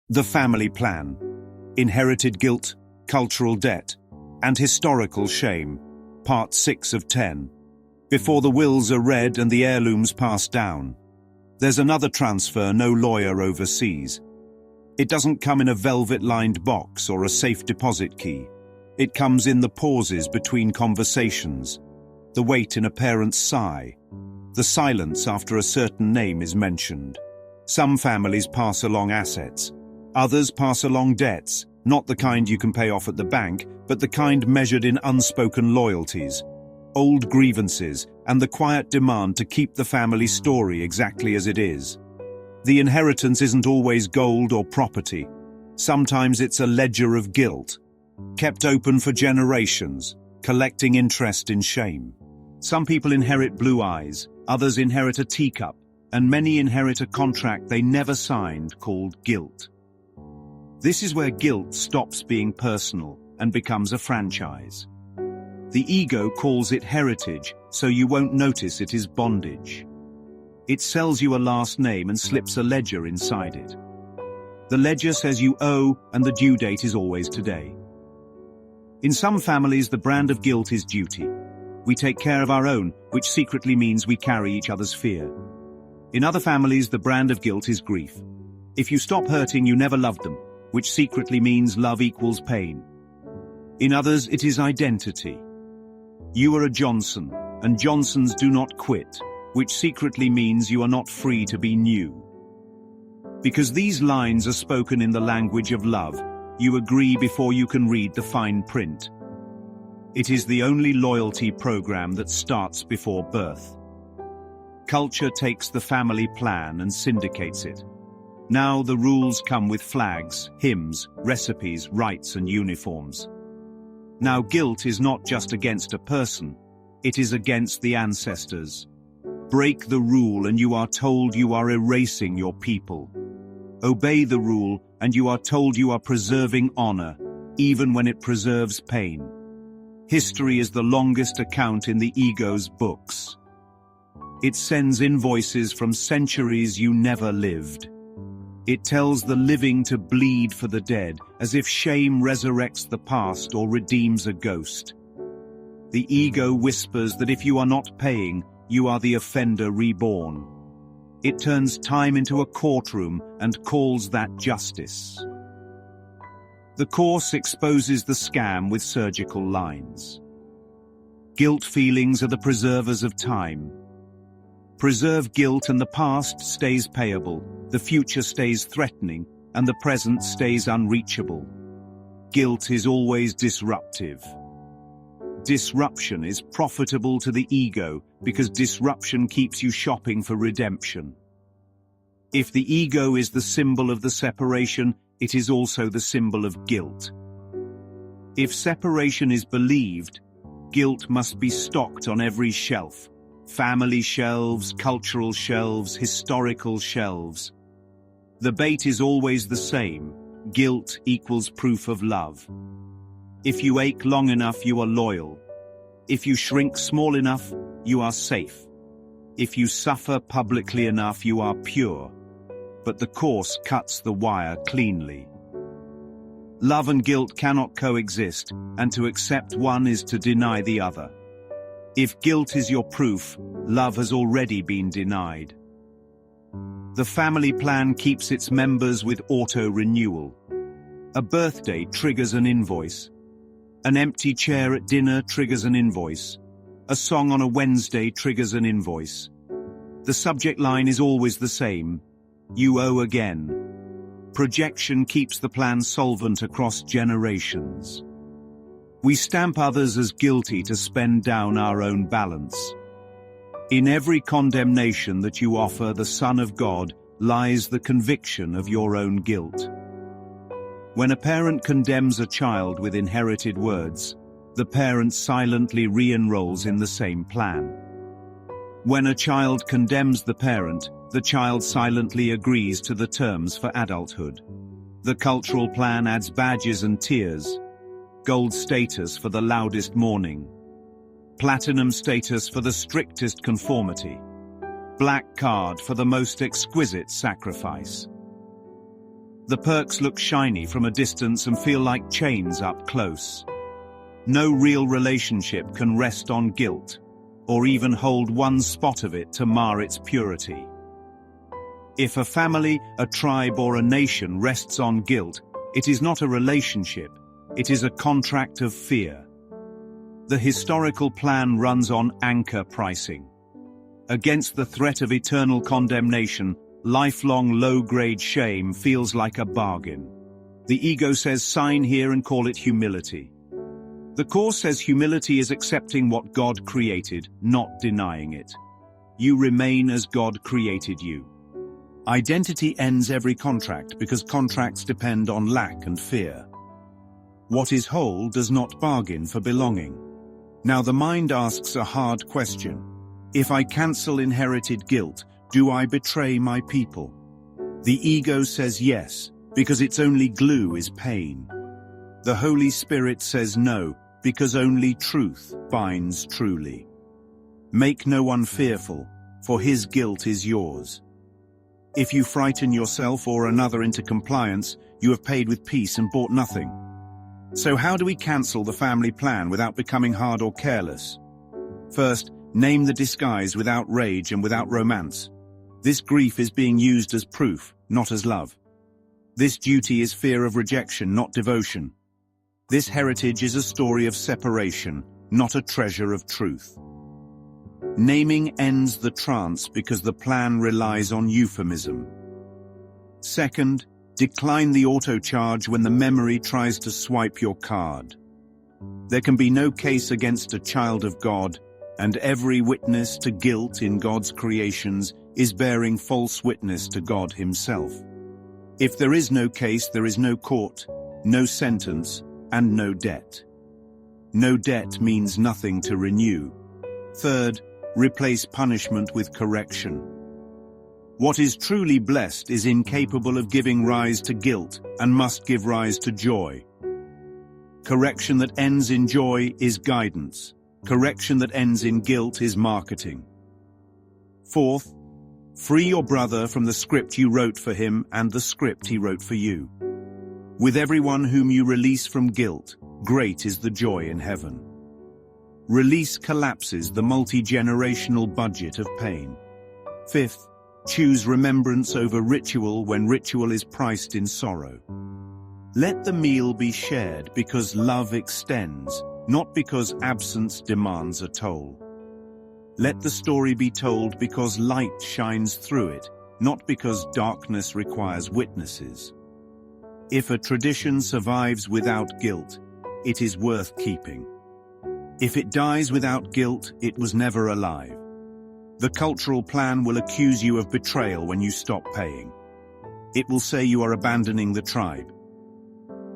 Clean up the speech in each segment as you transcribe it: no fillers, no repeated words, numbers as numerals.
The Family Plan: Inherited Guilt, Cultural Debt, and Historical Shame, Part 6 of 10. Before the wills are read and the heirlooms passed down, there's another transfer no lawyer oversees. It doesn't come in a velvet-lined box or a safe deposit key. It comes in the pauses between conversations, the wait in a parent's sigh, the silence after a certain name is mentioned. Some families pass along assets. Others pass along debts, not the kind you can pay off at the bank, but the kind measured in unspoken loyalties, old grievances, and the quiet demand to keep the family story exactly as it is. The inheritance isn't always gold or property. Sometimes it's a ledger of guilt, kept open for generations, collecting interest in shame. Some people inherit blue eyes, others inherit a teacup, and many inherit a contract they never signed called guilt. This is where guilt stops being personal and becomes a franchise. The ego calls it heritage, so you won't notice it is bondage. It sells you a last name and slips a ledger inside it. The ledger says you owe, and the due date is always today. In some families, the brand of guilt is duty. We take care of our own, which secretly means we carry each other's fear. In other families, the brand of guilt is grief. If you stop hurting, you never loved them, which secretly means love equals pain. In others, it is identity. You are a Johnson, and Johnsons do not quit, which secretly means you are not free to be new. Because these lines are spoken in the language of love, you agree before you can read the fine print. It is the only loyalty program that starts before birth. Culture takes the family plan and syndicates it. Now the rules come with flags, hymns, recipes, rites, and uniforms. Now guilt is not just against a person, it is against the ancestors. Break the rule and you are told you are erasing your people. Obey the rule and you are told you are preserving honor, even when it preserves pain. History is the longest account in the ego's books. It sends invoices from centuries you never lived. It tells the living to bleed for the dead, as if shame resurrects the past or redeems a ghost. The ego whispers that if you are not paying, you are the offender reborn. It turns time into a courtroom and calls that justice. The course exposes the scam with surgical lines. Guilt feelings are the preservers of time. Preserve guilt and the past stays payable, the future stays threatening, and the present stays unreachable. Guilt is always disruptive. Disruption is profitable to the ego because disruption keeps you shopping for redemption. If the ego is the symbol of the separation, it is also the symbol of guilt. If separation is believed, guilt must be stocked on every shelf. Family shelves, cultural shelves, historical shelves. The bait is always the same. Guilt equals proof of love. If you ache long enough, you are loyal. If you shrink small enough, you are safe. If you suffer publicly enough, you are pure. But the course cuts the wire cleanly. Love and guilt cannot coexist, and to accept one is to deny the other. If guilt is your proof, love has already been denied. The family plan keeps its members with auto-renewal. A birthday triggers an invoice. An empty chair at dinner triggers an invoice. A song on a Wednesday triggers an invoice. The subject line is always the same. You owe again. Projection keeps the plan solvent across generations. We stamp others as guilty to spend down our own balance. In every condemnation that you offer the Son of God lies the conviction of your own guilt. When a parent condemns a child with inherited words, the parent silently re-enrolls in the same plan. When a child condemns the parent, the child silently agrees to the terms for adulthood. The cultural plan adds badges and tiers. Gold status for the loudest mourning. Platinum status for the strictest conformity. Black card for the most exquisite sacrifice. The perks look shiny from a distance and feel like chains up close. No real relationship can rest on guilt, or even hold one spot of it to mar its purity. If a family, a tribe, or a nation rests on guilt, it is not a relationship, it is a contract of fear. The historical plan runs on anchor pricing. Against the threat of eternal condemnation, lifelong low-grade shame feels like a bargain. The ego says sign here and call it humility. The Course says humility is accepting what God created, not denying it. You remain as God created you. Identity ends every contract because contracts depend on lack and fear. What is whole does not bargain for belonging. Now the mind asks a hard question. If I cancel inherited guilt, do I betray my people? The ego says yes, because its only glue is pain. The Holy Spirit says no, because only truth binds truly. Make no one fearful, for his guilt is yours. If you frighten yourself or another into compliance, you have paid with peace and bought nothing. So how do we cancel the family plan without becoming hard or careless? First, name the disguise without rage and without romance. This grief is being used as proof, not as love. This duty is fear of rejection, not devotion. This heritage is a story of separation, not a treasure of truth. Naming ends the trance because the plan relies on euphemism. Second, decline the auto-charge when the memory tries to swipe your card. There can be no case against a child of God, and every witness to guilt in God's creations is bearing false witness to God himself. If there is no case, there is no court, no sentence, and no debt. No debt means nothing to renew. Third, replace punishment with correction. What is truly blessed is incapable of giving rise to guilt and must give rise to joy. Correction that ends in joy is guidance. Correction that ends in guilt is marketing. Fourth, free your brother from the script you wrote for him and the script he wrote for you. With everyone whom you release from guilt, great is the joy in heaven. Release collapses the multi-generational budget of pain. Fifth, choose remembrance over ritual when ritual is priced in sorrow. Let the meal be shared because love extends, not because absence demands a toll. Let the story be told because light shines through it, not because darkness requires witnesses. If a tradition survives without guilt, it is worth keeping. If it dies without guilt, it was never alive. The cultural plan will accuse you of betrayal when you stop paying. It will say you are abandoning the tribe.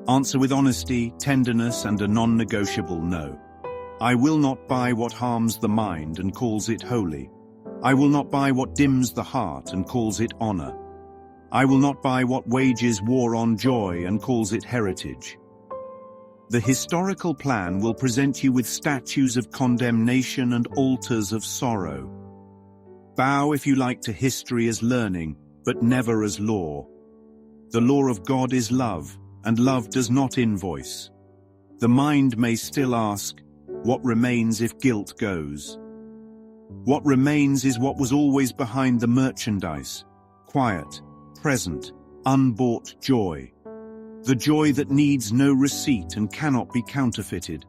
Answer with honesty, tenderness, and a non-negotiable no. I will not buy what harms the mind and calls it holy. I will not buy what dims the heart and calls it honor. I will not buy what wages war on joy and calls it heritage. The historical plan will present you with statues of condemnation and altars of sorrow. Bow if you like to history as learning, but never as law. The law of God is love, and love does not invoice. The mind may still ask, what remains if guilt goes? What remains is what was always behind the merchandise, quiet, present, unbought joy. The joy that needs no receipt and cannot be counterfeited.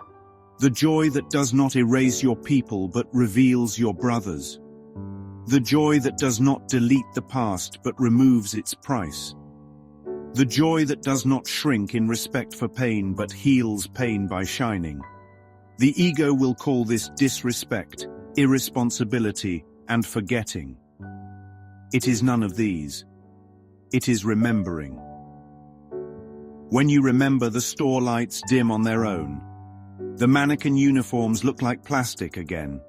The joy that does not erase your people but reveals your brothers. The joy that does not delete the past but removes its price. The joy that does not shrink in respect for pain but heals pain by shining. The ego will call this disrespect, irresponsibility, and forgetting. It is none of these. It is remembering. When you remember, the store lights dim on their own. The mannequin uniforms look like plastic again.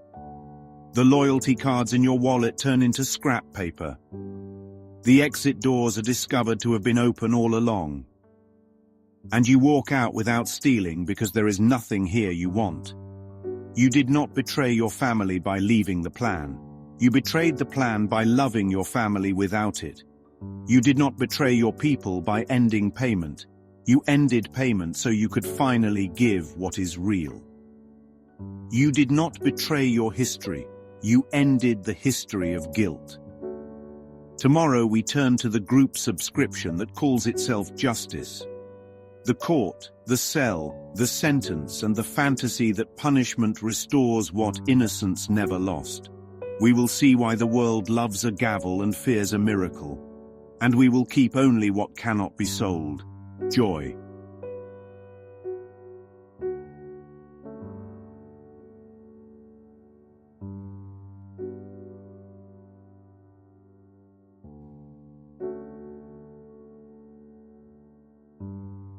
The loyalty cards in your wallet turn into scrap paper. The exit doors are discovered to have been open all along. And you walk out without stealing because there is nothing here you want. You did not betray your family by leaving the plan. You betrayed the plan by loving your family without it. You did not betray your people by ending payment. You ended payment so you could finally give what is real. You did not betray your history. You ended the history of guilt. Tomorrow we turn to the group subscription that calls itself justice. The court, the cell, the sentence, and the fantasy that punishment restores what innocence never lost. We will see why the world loves a gavel and fears a miracle. And we will keep only what cannot be sold: joy.